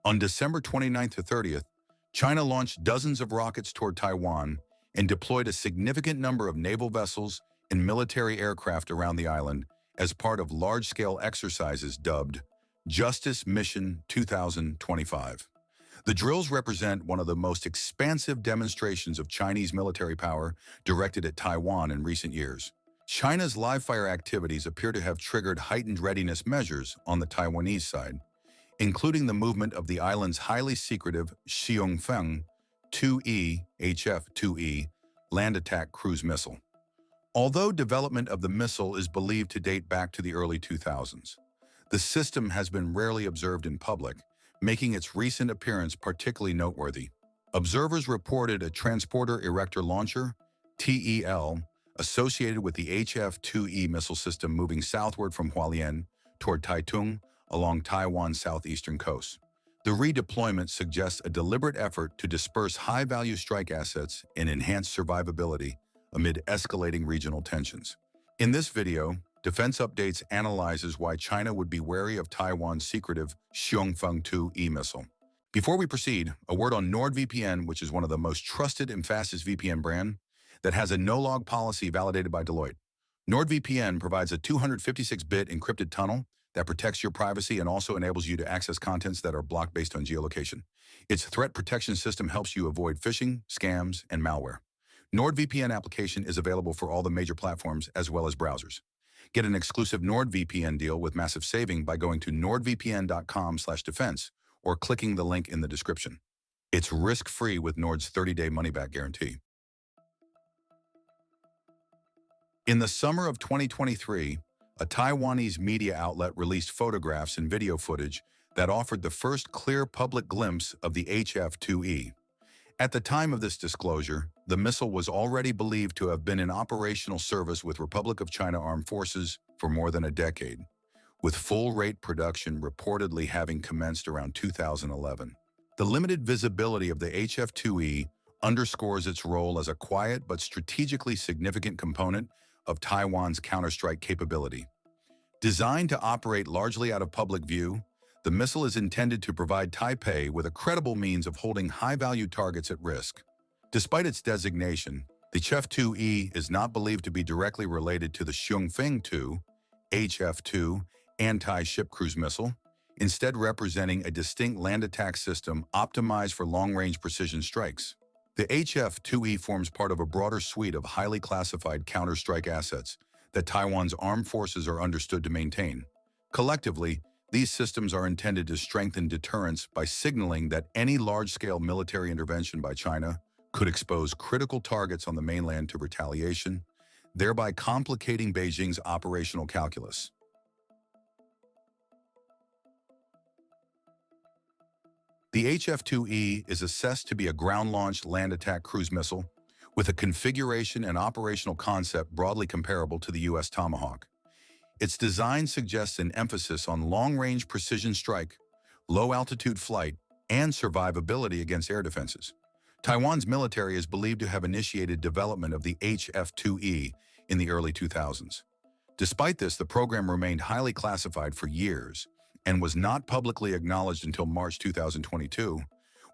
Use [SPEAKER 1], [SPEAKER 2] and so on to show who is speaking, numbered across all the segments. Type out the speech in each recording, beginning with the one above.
[SPEAKER 1] On December 29th to 30th, China launched dozens of rockets toward Taiwan and deployed a significant number of naval vessels and military aircraft around the island as part of large-scale exercises dubbed Justice Mission 2025. The drills represent one of the most expansive demonstrations of Chinese military power directed at Taiwan in recent years. China's live-fire activities appear to have triggered heightened readiness measures on the Taiwanese side, including the movement of the island's highly secretive Hsiung Feng IIE HF-2E land attack cruise missile. Although development of the missile is believed to date back to the early 2000s, the system has been rarely observed in public, making its recent appearance particularly noteworthy. Observers reported a transporter-erector-launcher (TEL) associated with the HF-2E missile system moving southward from Hualien toward Taitung along Taiwan's southeastern coast. The redeployment suggests a deliberate effort to disperse high-value strike assets and enhance survivability amid escalating regional tensions. In this video, Defense Updates analyzes why China would be wary of Taiwan's secretive Hsiung Feng IIE missile. Before we proceed, a word on NordVPN, which is one of the most trusted and fastest VPN brand that has a no-log policy validated by Deloitte. NordVPN provides a 256-bit encrypted tunnel that protects your privacy and also enables you to access contents that are blocked based on geolocation. Its threat protection system helps you avoid phishing, scams, and malware. NordVPN application is available for all the major platforms as well as browsers. Get an exclusive NordVPN deal with massive saving by going to nordvpn.com/defense or clicking the link in the description. It's risk-free with Nord's 30-day money-back guarantee. In the summer of 2023, a Taiwanese media outlet released photographs and video footage that offered the first clear public glimpse of the HF-2E. At the time of this disclosure, the missile was already believed to have been in operational service with Republic of China Armed Forces for more than a decade, with full-rate production reportedly having commenced around 2011. The limited visibility of the HF-2E underscores its role as a quiet but strategically significant component of Taiwan's counterstrike capability. Designed to operate largely out of public view, the missile is intended to provide Taipei with a credible means of holding high-value targets at risk. Despite its designation, the HF-2E is not believed to be directly related to the Hsiung Feng II HF-2 anti-ship cruise missile, instead representing a distinct land attack system optimized for long-range precision strikes. The HF-2E forms part of a broader suite of highly classified counter-strike assets that Taiwan's armed forces are understood to maintain. Collectively, these systems are intended to strengthen deterrence by signaling that any large-scale military intervention by China could expose critical targets on the mainland to retaliation, thereby complicating Beijing's operational calculus. The HF-2E is assessed to be a ground-launched land attack cruise missile with a configuration and operational concept broadly comparable to the U.S. Tomahawk. Its design suggests an emphasis on long-range precision strike, low-altitude flight, and survivability against air defenses. Taiwan's military is believed to have initiated development of the HF-2E in the early 2000s. Despite this, the program remained highly classified for years and was not publicly acknowledged until March 2022,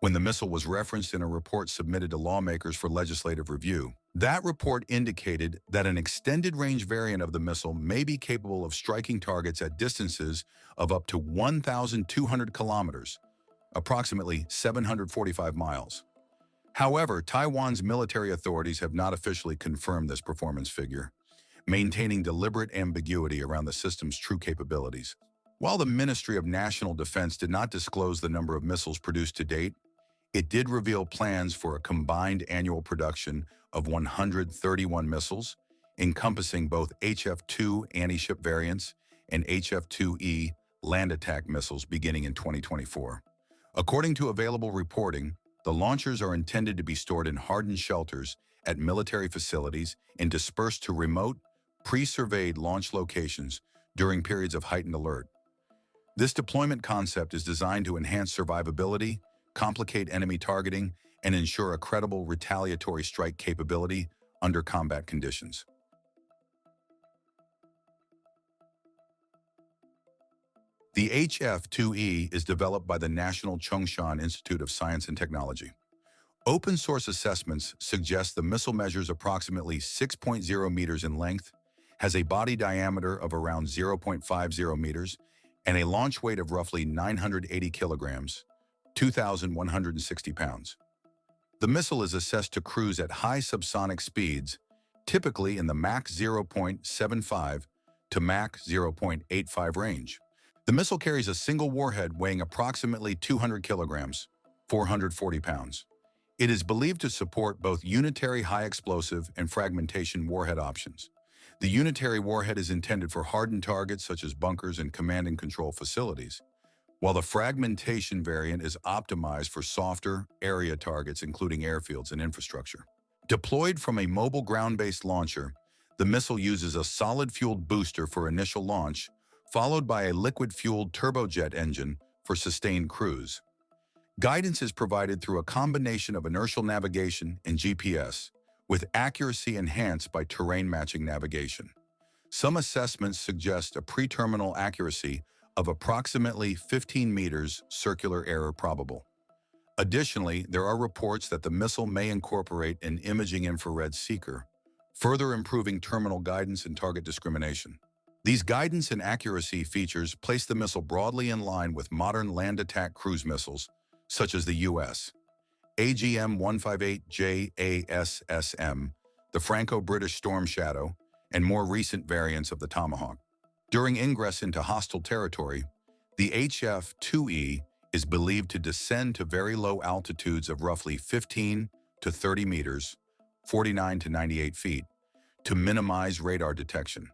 [SPEAKER 1] when the missile was referenced in a report submitted to lawmakers for legislative review. That report indicated that an extended-range variant of the missile may be capable of striking targets at distances of up to 1,200 kilometers, approximately 745 miles. However, Taiwan's military authorities have not officially confirmed this performance figure, maintaining deliberate ambiguity around the system's true capabilities. While the Ministry of National Defense did not disclose the number of missiles produced to date, it did reveal plans for a combined annual production of 131 missiles, encompassing both HF-2 anti-ship variants and HF-2E land attack missiles beginning in 2024. According to available reporting, the launchers are intended to be stored in hardened shelters at military facilities and dispersed to remote, pre-surveyed launch locations during periods of heightened alert. This deployment concept is designed to enhance survivability, complicate enemy targeting, and ensure a credible retaliatory strike capability under combat conditions. The HF-2E is developed by the National Chongshan Institute of Science and Technology. Open source assessments suggest the missile measures approximately 6.0 meters in length, has a body diameter of around 0.50 meters, and a launch weight of roughly 980 kilograms, 2,160 pounds. The missile is assessed to cruise at high subsonic speeds, typically in the Mach 0.75 to Mach 0.85 range. The missile carries a single warhead weighing approximately 200 kilograms, 440 pounds. It is believed to support both unitary high-explosive and fragmentation warhead options. The unitary warhead is intended for hardened targets such as bunkers and command and control facilities, while the fragmentation variant is optimized for softer area targets including airfields and infrastructure. Deployed from a mobile ground-based launcher, the missile uses a solid-fueled booster for initial launch, followed by a liquid-fueled turbojet engine for sustained cruise. Guidance is provided through a combination of inertial navigation and GPS, with accuracy enhanced by terrain-matching navigation. Some assessments suggest a pre-terminal accuracy of approximately 15 meters circular error probable. Additionally, there are reports that the missile may incorporate an imaging infrared seeker, further improving terminal guidance and target discrimination. These guidance and accuracy features place the missile broadly in line with modern land attack cruise missiles, such as the U.S. AGM-158JASSM, the Franco-British Storm Shadow, and more recent variants of the Tomahawk. During ingress into hostile territory, the HF-2E is believed to descend to very low altitudes of roughly 15 to 30 meters, 49 to 98 feet, to minimize radar detection.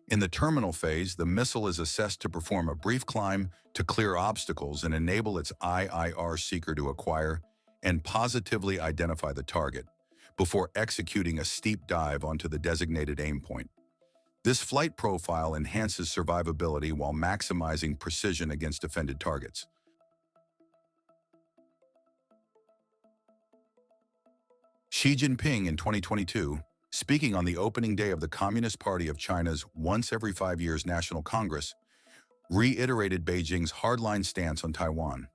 [SPEAKER 1] In the terminal phase, the missile is assessed to perform a brief climb to clear obstacles and enable its IIR seeker to acquire and positively identify the target, before executing a steep dive onto the designated aim point. This flight profile enhances survivability while maximizing precision against defended targets. Xi Jinping in 2022, speaking on the opening day of the Communist Party of China's once every 5 years National Congress, reiterated Beijing's hardline stance on Taiwan.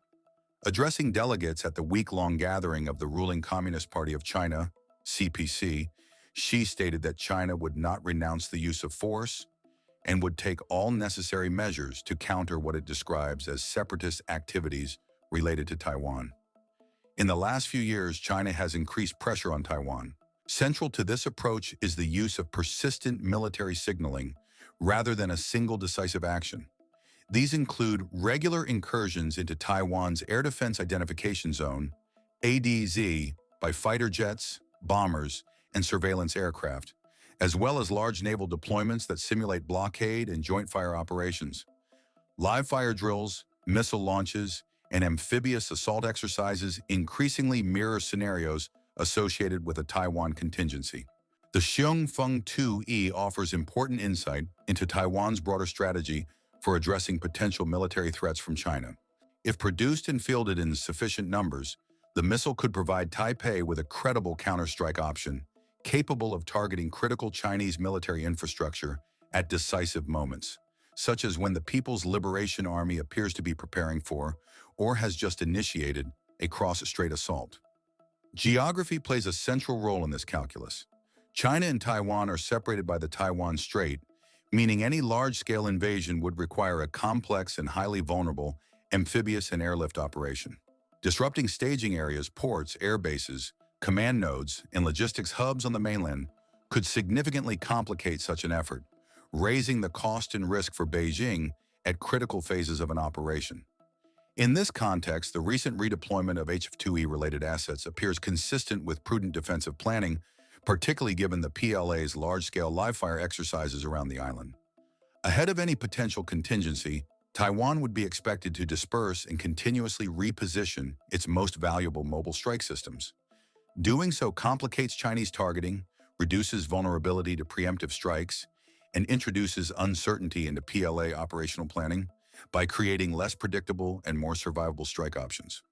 [SPEAKER 1] Addressing delegates at the week-long gathering of the ruling Communist Party of China, CPC, Xi stated that China would not renounce the use of force and would take all necessary measures to counter what it describes as separatist activities related to Taiwan. In the last few years, China has increased pressure on Taiwan. Central to this approach is the use of persistent military signaling rather than a single decisive action. These include regular incursions into Taiwan's Air Defense Identification Zone, ADZ, by fighter jets, bombers, and surveillance aircraft, as well as large naval deployments that simulate blockade and joint fire operations. Live fire drills, missile launches, and amphibious assault exercises increasingly mirror scenarios associated with a Taiwan contingency. The Hsiung Feng IIE offers important insight into Taiwan's broader strategy for addressing potential military threats from China. If produced and fielded in sufficient numbers, the missile could provide Taipei with a credible counterstrike option, capable of targeting critical Chinese military infrastructure at decisive moments, such as when the People's Liberation Army appears to be preparing for, or has just initiated, a cross-strait assault. Geography plays a central role in this calculus. China and Taiwan are separated by the Taiwan Strait, meaning any large-scale invasion would require a complex and highly vulnerable amphibious and airlift operation. Disrupting staging areas, ports, air bases, command nodes, and logistics hubs on the mainland could significantly complicate such an effort, raising the cost and risk for Beijing at critical phases of an operation. In this context, the recent redeployment of HF-2E-related assets appears consistent with prudent defensive planning, particularly given the PLA's large-scale live-fire exercises around the island. Ahead of any potential contingency, Taiwan would be expected to disperse and continuously reposition its most valuable mobile strike systems. Doing so complicates Chinese targeting, reduces vulnerability to preemptive strikes, and introduces uncertainty into PLA operational planning by creating less predictable and more survivable strike options.